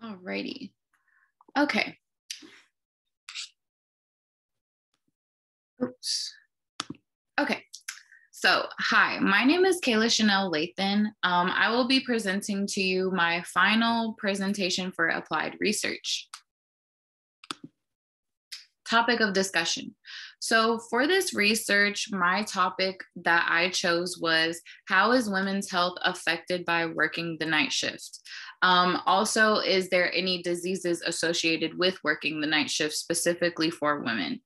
Alrighty. Okay. Oops. Okay. So, hi, my name is Kayla Chanel Lathan. I will be presenting to you my final presentation for applied research. Topic of discussion. So for this research, my topic that I chose was, how is women's health affected by working the night shift? Also, is there any diseases associated with working the night shift specifically for women?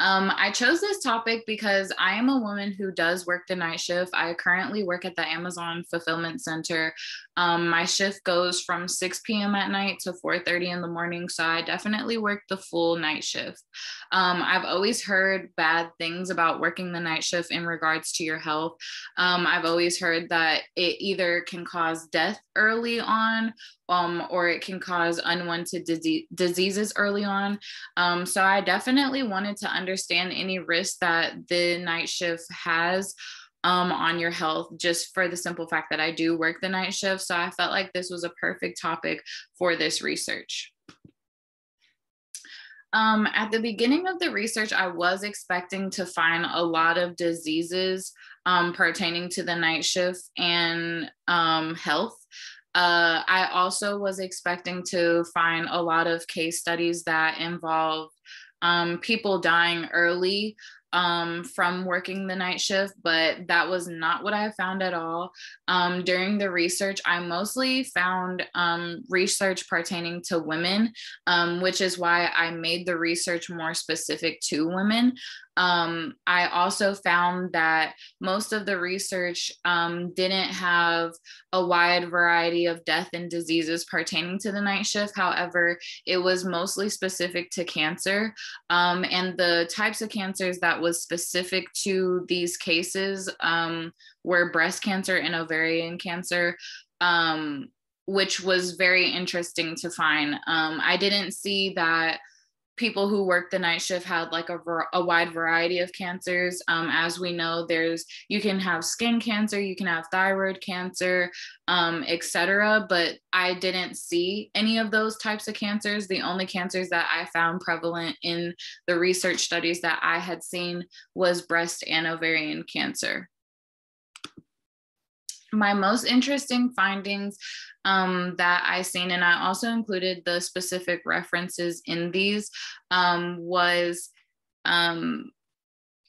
I chose this topic because I am a woman who does work the night shift. I currently work at the Amazon Fulfillment Center. My shift goes from 6 p.m. at night to 4:30 in the morning. So I definitely work the full night shift. I've always heard bad things about working the night shift in regards to your health. I've always heard that it either can cause death early on, or it can cause unwanted diseases early on. So I definitely wanted to understand any risk that the night shift has on your health, just for the simple fact that I do work the night shift. So I felt like this was a perfect topic for this research. At the beginning of the research, I was expecting to find a lot of diseases pertaining to the night shift and health. I also was expecting to find a lot of case studies that involve people dying early from working the night shift, but that was not what I found at all. During the research, I mostly found research pertaining to women, which is why I made the research more specific to women. I also found that most of the research didn't have a wide variety of death and diseases pertaining to the night shift. However, it was mostly specific to cancer. And the types of cancers that was specific to these cases were breast cancer and ovarian cancer, which was very interesting to find. I didn't see that people who work the night shift had like a wide variety of cancers. As we know, you can have skin cancer, you can have thyroid cancer, etc. But I didn't see any of those types of cancers. The only cancers that I found prevalent in the research studies that I had seen was breast and ovarian cancer. My most interesting findings that I seen, and I also included the specific references in these, was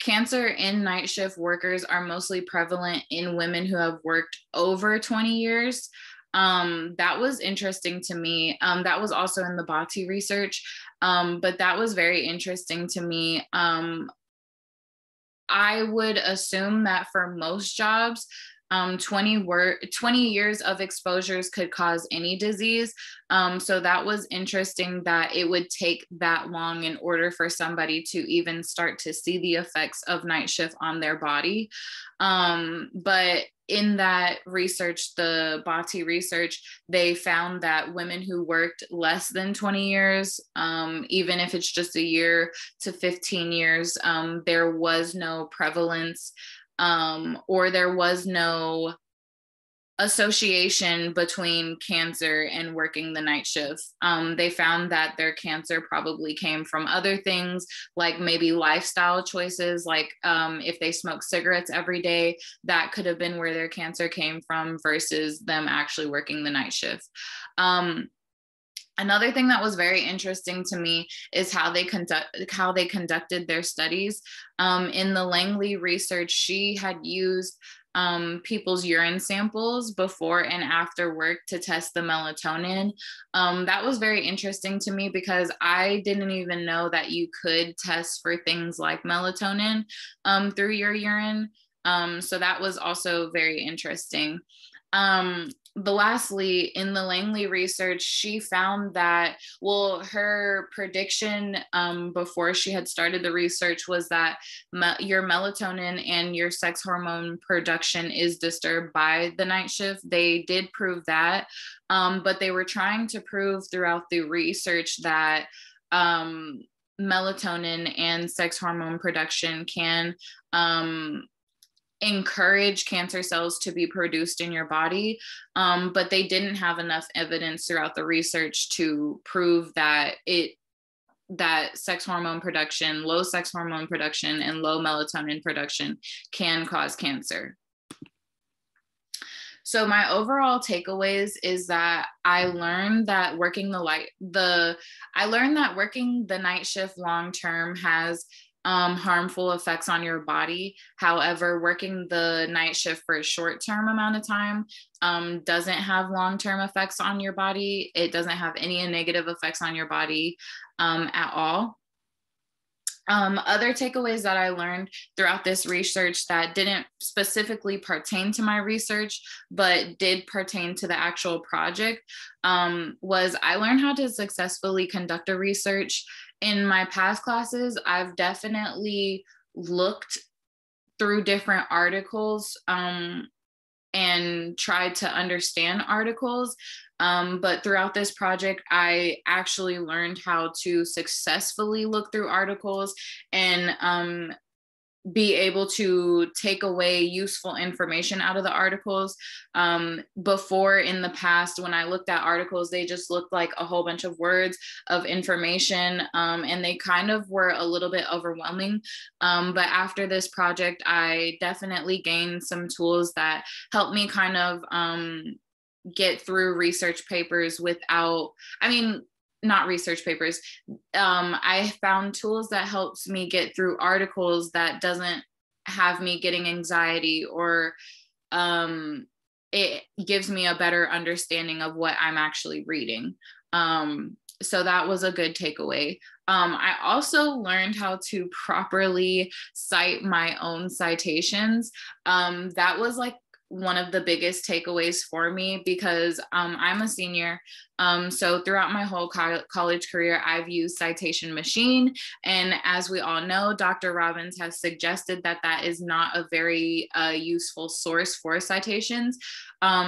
cancer in night shift workers are mostly prevalent in women who have worked over 20 years. That was interesting to me. That was also in the Bati research, but that was very interesting to me. I would assume that for most jobs, 20 years of exposures could cause any disease. So that was interesting that it would take that long in order for somebody to even start to see the effects of night shift on their body. But in that research, the Bati research, they found that women who worked less than 20 years, even if it's just a year to 15 years, there was no prevalence or there was no association between cancer and working the night shift. They found that their cancer probably came from other things, like maybe lifestyle choices, like if they smoke cigarettes every day, that could have been where their cancer came from versus them actually working the night shift. Another thing that was very interesting to me is how they conducted their studies. In the Langley research, she had used people's urine samples before and after work to test the melatonin. That was very interesting to me because I didn't even know that you could test for things like melatonin through your urine. So that was also very interesting. Lastly, in the Langley research, she found that, well, her prediction before she had started the research was that your melatonin and your sex hormone production is disturbed by the night shift. They did prove that, but they were trying to prove throughout the research that melatonin and sex hormone production can encourage cancer cells to be produced in your body. But they didn't have enough evidence throughout the research to prove that sex hormone production, low sex hormone production, and low melatonin production can cause cancer. So my overall takeaways is that I learned that working the night shift long term has harmful effects on your body. However, working the night shift for a short term amount of time doesn't have long term effects on your body. It doesn't have any negative effects on your body at all. Other takeaways that I learned throughout this research that didn't specifically pertain to my research, but did pertain to the actual project, was I learned how to successfully conduct a research. In my past classes, I've definitely looked through different articles and tried to understand articles. But throughout this project, I actually learned how to successfully look through articles and be able to take away useful information out of the articles. Before, in the past, when I looked at articles, they just looked like a whole bunch of words of information, and they kind of were a little bit overwhelming. But after this project, I definitely gained some tools that helped me kind of get through research papers without, not research papers. I found tools that helps me get through articles that doesn't have me getting anxiety, or it gives me a better understanding of what I'm actually reading. So that was a good takeaway. I also learned how to properly cite my own citations. That was like one of the biggest takeaways for me, because I'm a senior. So throughout my whole college career, I've used Citation Machine. And as we all know, Dr. Robbins has suggested that that is not a very useful source for citations.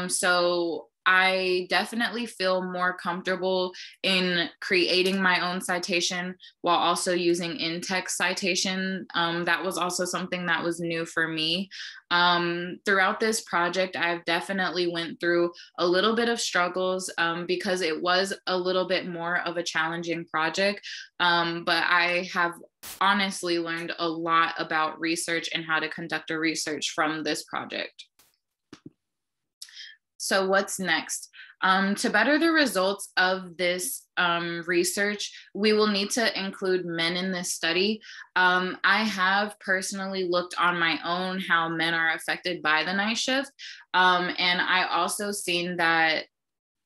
So I definitely feel more comfortable in creating my own citation while also using in-text citation. That was also something that was new for me. Throughout this project, I've definitely went through a little bit of struggles because it was a little bit more of a challenging project. But I have honestly learned a lot about research and how to conduct a research from this project. So what's next? To better the results of this research, we will need to include men in this study. I have personally looked on my own how men are affected by the night shift. And I also seen that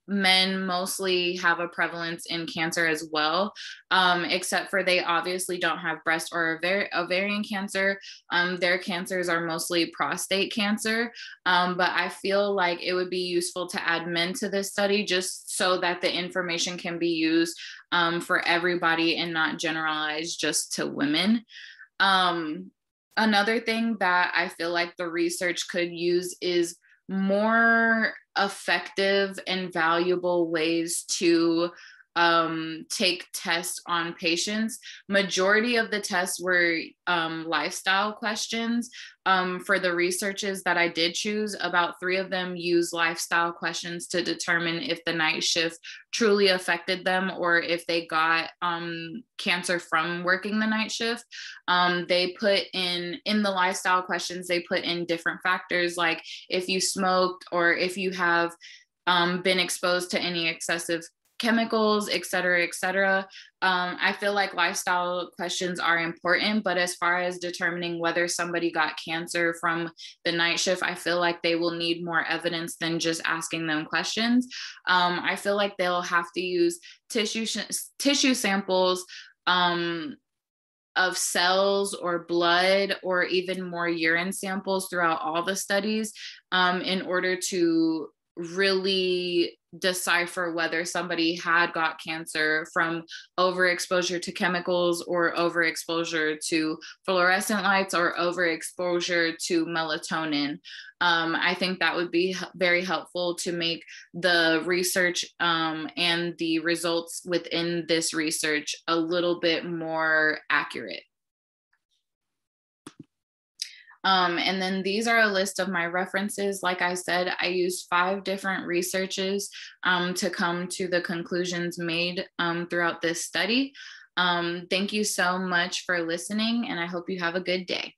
men mostly have a prevalence in cancer as well, except for they obviously don't have breast or ovarian cancer. Their cancers are mostly prostate cancer. But I feel like it would be useful to add men to this study just so that the information can be used for everybody and not generalized just to women. Another thing that I feel like the research could use is more effective and valuable ways to take tests on patients. Majority of the tests were lifestyle questions. For the researches that I did choose, about 3 of them use lifestyle questions to determine if the night shift truly affected them or if they got cancer from working the night shift. They put in the lifestyle questions, they put in different factors like if you smoked or if you have been exposed to any excessive chemicals, et cetera, et cetera. I feel like lifestyle questions are important, but as far as determining whether somebody got cancer from the night shift, I feel like they will need more evidence than just asking them questions. I feel like they'll have to use tissue samples of cells or blood or even more urine samples throughout all the studies in order to really decipher whether somebody had got cancer from overexposure to chemicals or overexposure to fluorescent lights or overexposure to melatonin. I think that would be very helpful to make the research and the results within this research a little bit more accurate. And then these are a list of my references. Like I said, I used 5 different researches to come to the conclusions made throughout this study. Thank you so much for listening, and I hope you have a good day.